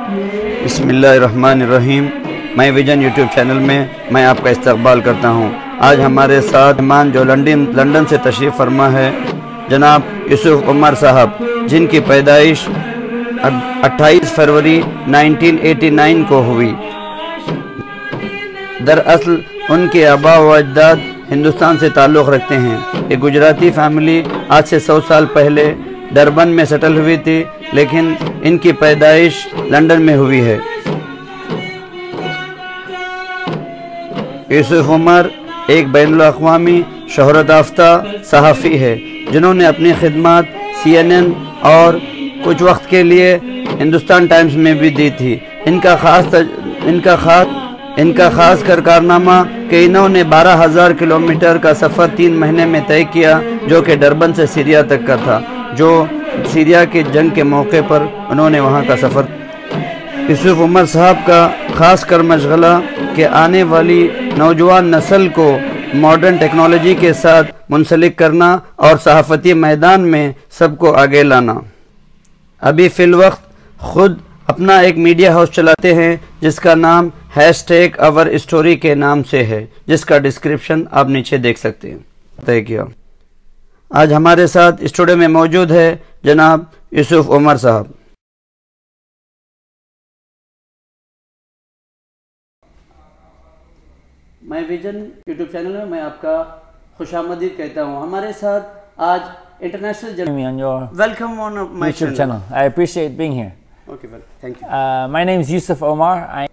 बिस्मिल्लाहिर्रहमानिर्रहीम। मैं vision YouTube channel में मैं आपका इस्तकबाल करता हूँ। आज हमारे साथ मेहमान जो लंदन से तशरीफ़ फरमा है जनाब यूसुफ उमर साहब, जिनकी पैदाइश 28 फरवरी 1989 को हुई। दरअसल उनके आबा व अजदाद हिंदुस्तान से ताल्लुक़ रखते हैं। एक गुजराती फैमिली आज से 100 साल पहले डरबन में सेटल हुई थी, लेकिन इनकी पैदाइश लंदन में हुई है। यूसुफ उमर एक बैनुल अक़वामी शोहरत याफ्ता सहाफ़ी है, जिन्होंने अपनी खिदमत CNN और कुछ वक्त के लिए हिंदुस्तान टाइम्स में भी दी थी। इनका खास कारनामा कि इन्होंने 12,000 किलोमीटर का सफ़र 3 महीने में तय किया, जो कि डरबन से सीरिया तक का था, जो सीरिया की जंग के मौके पर उन्होंने वहाँ का सफ़र। यूसुफ उमर साहब का ख़ास कर मशगला कि आने वाली नौजवान नस्ल को मॉडर्न टेक्नोलॉजी के साथ मुंसलिक करना और सहाफ़ती मैदान में सबको आगे लाना। अभी फ़िलवक्त ख़ुद अपना एक मीडिया हाउस चलाते हैं जिसका नाम #OurStory के नाम से है, जिसका डिस्क्रिप्शन आप नीचे देख सकते हैं। तय किया। आज हमारे साथ स्टूडियो में मौजूद है जनाब यूसुफ उमर साहब। मैं विजन यूट्यूब चैनल में मैं आपका खुशामदीद कहता हूँ। हमारे साथ आज international welcome on my channel. I appreciate being here. Okay, well, thank you. My name is Yusuf Omar.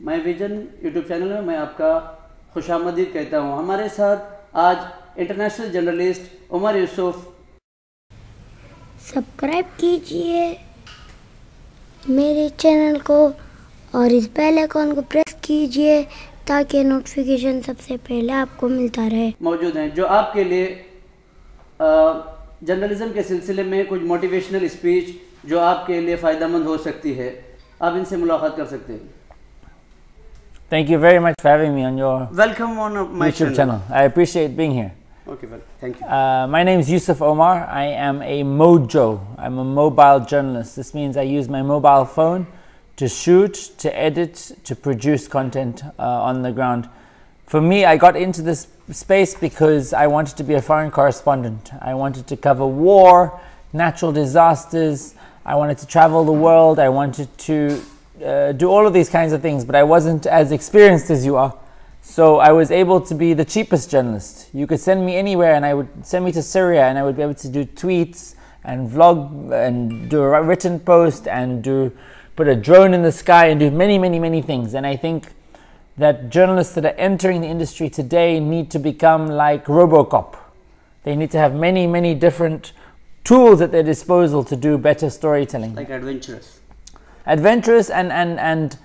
मैं विजन यूट्यूब चैनल में मैं आपका खुशामदीद कहता हूँ। हमारे साथ आज international journalist Omar Yusuf. Subscribe कीजिए मेरे चैनल को और इस बेल आइकन को प्रेस कीजिए ताकि नोटिफिकेशन सबसे पहले आपको मिलता रहे। मौजूद हैं जो आपके लिए जर्नलिज्म के सिलसिले में कुछ मोटिवेशनल स्पीच जो आपके लिए फ़ायदेमंद हो सकती है, आप इनसे मुलाकात कर सकते हैं। Thank you very much for having me on your Welcome on my YouTube channel. I appreciate being here. Okay, well, thank you. My name is Yusuf Omar. I am a mojo. I'm a mobile journalist. This means I use my mobile phone to shoot, to edit, to produce content on the ground. For me, I got into this space because I wanted to be a foreign correspondent. I wanted to cover war, natural disasters. I wanted to travel the world. I wanted to do all of these kinds of things, but I wasn't as experienced as you are. So I was able to be the cheapest journalist. You could send me anywhere and I would send me to Syria and I would be able to do tweets and vlog and do a written post and put a drone in the sky and do many things. And I think that journalists that are entering the industry today need to become like RoboCop. They need to have many different tools at their disposal to do better storytelling. Like adventurous and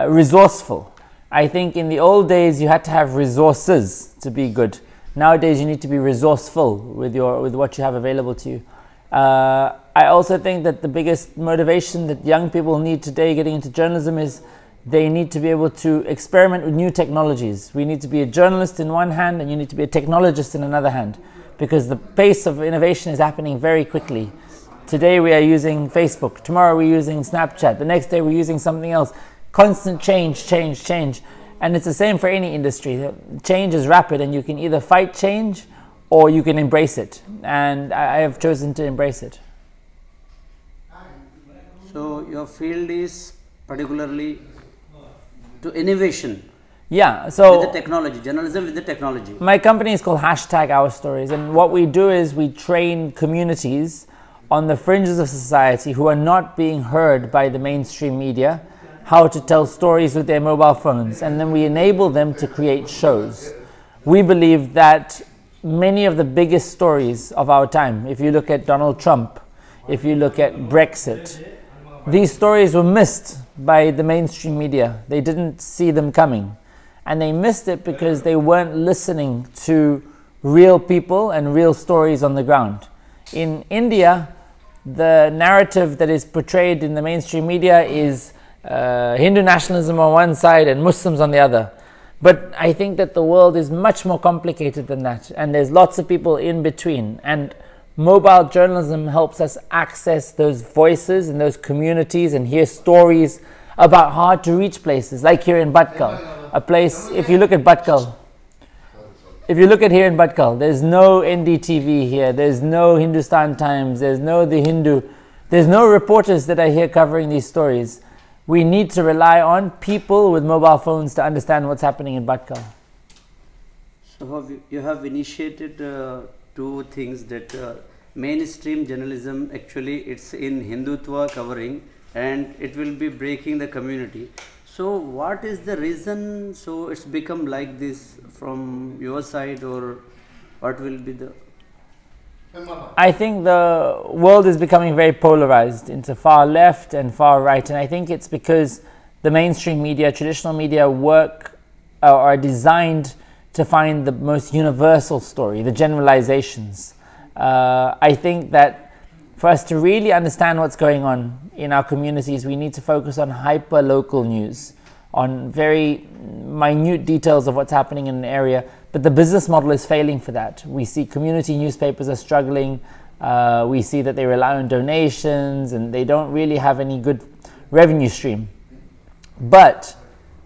resourceful. I think in the old days you had to have resources to be good. Nowadays you need to be resourceful with what you have available to you. I also think that the biggest motivation that young people need today getting into journalism is they need to be able to experiment with new technologies. We need to be a journalist in one hand and you need to be a technologist in another hand, because the pace of innovation is happening very quickly. Today we are using Facebook, tomorrow we're using Snapchat, the next day we're using something else. Constant change. And it's the same for any industry. Change is rapid and you can either fight change or you can embrace it. And I have chosen to embrace it. So your field is particularly to innovation. Yeah, so with the technology, journalism with the technology. My company is called #OurStories, and what we do is we train communities on the fringes of society who are not being heard by the mainstream media how to tell stories with their mobile phones, and then we enable them to create shows. We believe that many of the biggest stories of our time, if you look at Donald Trump, if you look at Brexit, these stories were missed by the mainstream media. They didn't see them coming, and they missed it because they weren't listening to real people and real stories on the ground. In India, the narrative that is portrayed in the mainstream media is Hindu nationalism on one side and Muslims on the other. But I think that the world is much more complicated than that, and there's lots of people in between. And mobile journalism helps us access those voices and those communities and hear stories about hard to reach places, like here in Bhatkal, a place, if you look at Bhatkal, if you look at here in Bhatkal, there's no NDTV here, there's no Hindustan Times, there's no The Hindu, there's no reporters that are here covering these stories. We need to rely on people with mobile phones to understand what's happening in Bhatkal. So you have initiated two things, that mainstream journalism, actually it's in Hindutva covering and it will be breaking the community. So what is the reason so it's become like this from your side, or what will be the... I think the world is becoming very polarized into far left and far right, and I think it's because the mainstream media, traditional media work are designed to find the most universal story, the generalizations. I think that for us to really understand what's going on in our communities, we need to focus on hyper-local news, on very minute details of what's happening in an area. But the business model is failing for that. We see community newspapers are struggling. We see that they rely on donations and they don't really have any good revenue stream. But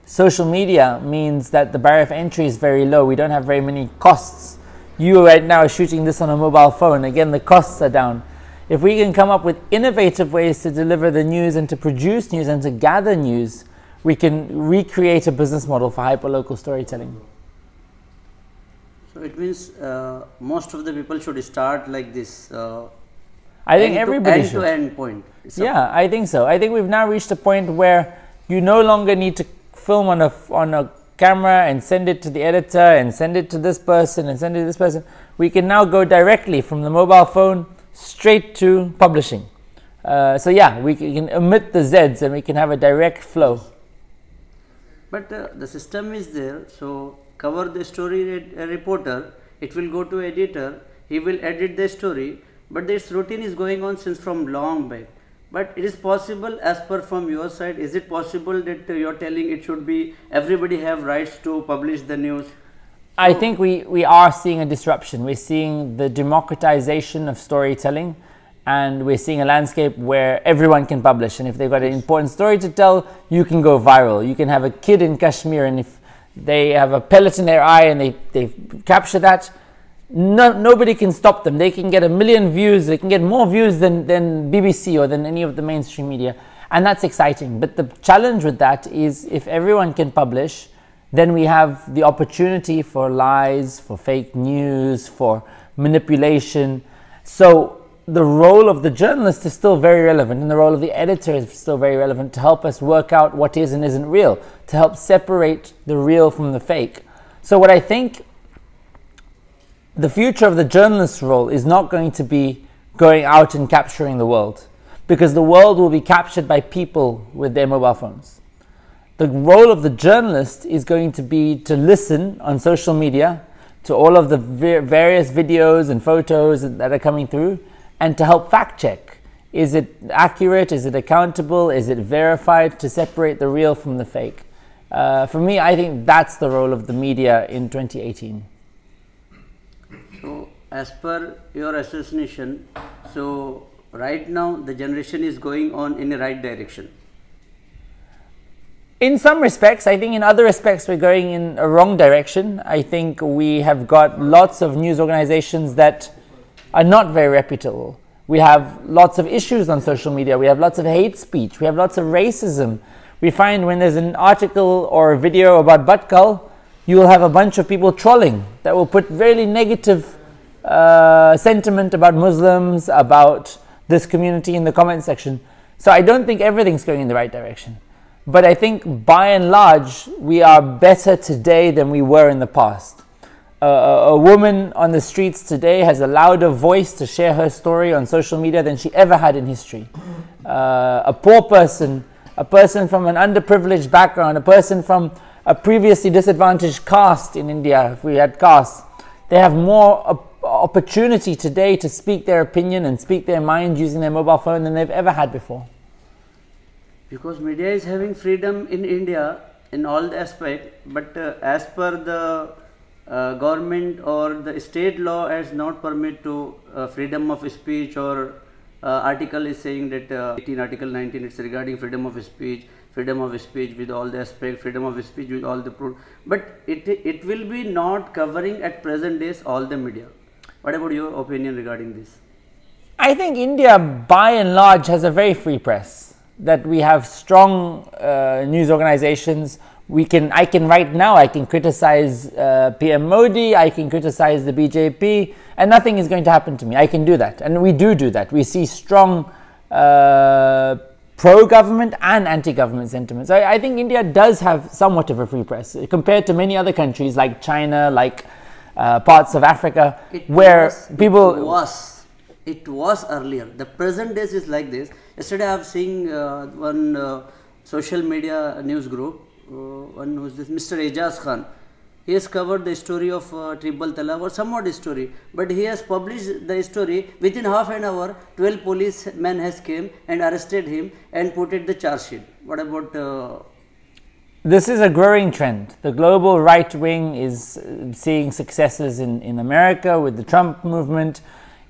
social media means that the barrier of entry is very low. We don't have very many costs. You right now are shooting this on a mobile phone. Again, the costs are down. If we can come up with innovative ways to deliver the news and to produce news and to gather news, we can recreate a business model for hyperlocal storytelling. So it means most of the people should start like this. I think everybody should. End-to-end point. Yeah, I think so. I think we've now reached a point where you no longer need to film on a camera and send it to the editor and send it to this person and send it to this person. We can now go directly from the mobile phone straight to publishing. So yeah, we can omit the Zs and we can have a direct flow. But the system is there, so cover the story, a reporter, it will go to editor, he will edit the story, but this routine is going on since from long back. But it is possible, as per from your side, is it possible that you are telling it should be everybody have rights to publish the news? I think we are seeing a disruption. We're seeing the democratization of storytelling, and we're seeing a landscape where everyone can publish, and if they've got an important story to tell, you can go viral. You can have a kid in Kashmir, and if they have a pellet in their eye and they capture that, nobody can stop them. They can get 1 million views, they can get more views than BBC or than any of the mainstream media, and that's exciting. But the challenge with that is, if everyone can publish, then we have the opportunity for lies, for fake news, for manipulation. So the role of the journalist is still very relevant, and the role of the editor is still very relevant to help us work out what is and isn't real, to help separate the real from the fake. So what I think the future of the journalist's role is not going to be going out and capturing the world, because the world will be captured by people with their mobile phones. The role of the journalist is going to be to listen on social media to all of the various videos and photos that are coming through, and to help fact check. Is it accurate? Is it accountable? Is it verified? To separate the real from the fake. For me, I think that's the role of the media in 2018. So, as per your association, so right now the generation is going on in the right direction. In some respects, I think in other respects we're going in a wrong direction. I think we have got lots of news organizations that are not very reputable. We have lots of issues on social media. We have lots of hate speech. We have lots of racism. We find when there's an article or a video about Bhatkal, you will have a bunch of people trolling that will put really negative sentiment about Muslims, about this community in the comment section. So I don't think everything's going in the right direction. But I think by and large, we are better today than we were in the past. A woman on the streets today has a louder voice to share her story on social media than she ever had in history. A poor person, a person from an underprivileged background, a person from a previously disadvantaged caste in India, if we had castes, they have more opportunity today to speak their opinion and speak their mind using their mobile phone than they've ever had before. Because media is having freedom in India in all the aspect, but as per the government or the state law has not permit to freedom of speech, or article is saying that 18 article 19 it's regarding freedom of speech with all the aspect, freedom of speech with all the proof, but it will be not covering at present days all the media. What about your opinion regarding this? I think India, by and large, has a very free press. That we have strong news organizations. I can right now, I can criticize PM Modi, I can criticize the BJP, and nothing is going to happen to me. I can do that, and we do that. We see strong pro-government and anti-government sentiments. I think India does have somewhat of a free press compared to many other countries like China, like parts of Africa, It was earlier. The present days is like this. Yesterday I have seen one social media news group, one who is this Mr. Ejaz Khan. He has covered the story of triple talaq or somewhat story, but he has published the story within half an hour. 12 policemen has came and arrested him and put it the charge sheet. What about? This is a growing trend. The global right wing is seeing successes in America with the Trump movement.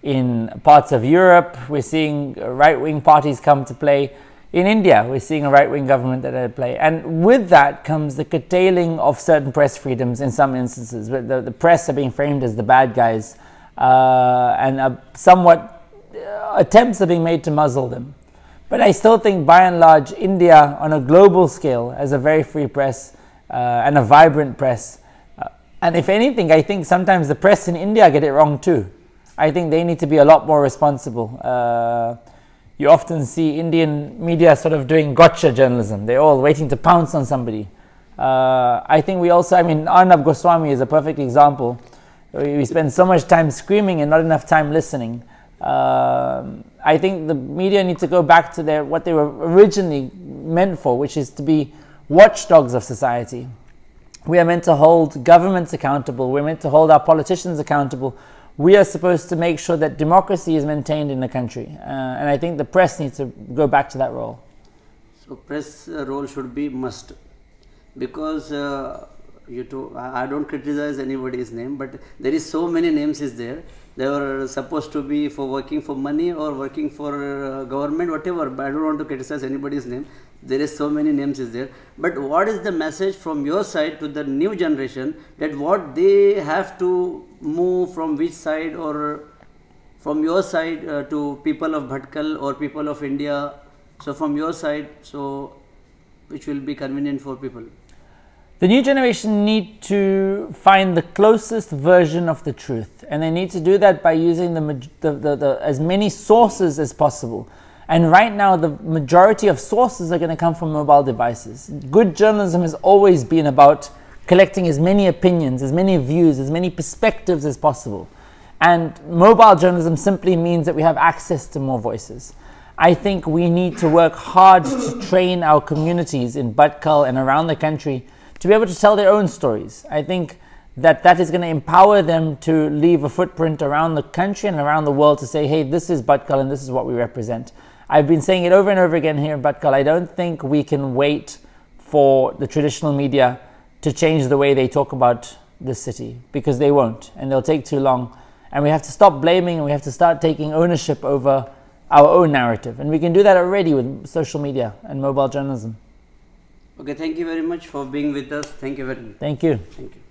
In parts of Europe, we're seeing right-wing parties come to play. In India, we're seeing a right-wing government that are at play. And with that comes the curtailing of certain press freedoms in some instances. The press are being framed as the bad guys, and somewhat attempts are being made to muzzle them. But I still think, by and large, India, on a global scale, has a very free press and a vibrant press. And if anything, I think sometimes the press in India get it wrong too. I think they need to be a lot more responsible. You often see Indian media sort of doing gotcha journalism. They're all waiting to pounce on somebody. I think we also, Arnab Goswami is a perfect example. We spend so much time screaming and not enough time listening. I think the media need to go back to what they were originally meant for, which is to be watchdogs of society. We are meant to hold governments accountable. We're meant to hold our politicians accountable. We are supposed to make sure that democracy is maintained in the country, and I think the press needs to go back to that role. So press role should be must, because I don't criticize anybody's name, but there is so many names is there. They were supposed to be for working for money or working for government, whatever, but I don't want to criticize anybody's name. There is so many names is there, but what is the message from your side to the new generation, that what they have to move from which side, or from your side to people of Bhatkal or people of India? So from your side, so which will be convenient for people? The new generation need to find the closest version of the truth, and they need to do that by using as many sources as possible. And right now, the majority of sources are going to come from mobile devices. Good journalism has always been about collecting as many opinions, as many views, as many perspectives as possible. And mobile journalism simply means that we have access to more voices. I think we need to work hard to train our communities in Bhatkal and around the country to be able to tell their own stories. I think that is going to empower them to leave a footprint around the country and around the world to say, hey, this is Bhatkal and this is what we represent. I've been saying it over and over again here in Bhatkal. I don't think we can wait for the traditional media to change the way they talk about the city, because they won't, and they'll take too long. And we have to stop blaming, and we have to start taking ownership over our own narrative. And we can do that already with social media and mobile journalism. Okay, thank you very much for being with us. Thank you very much. Thank you. Thank you.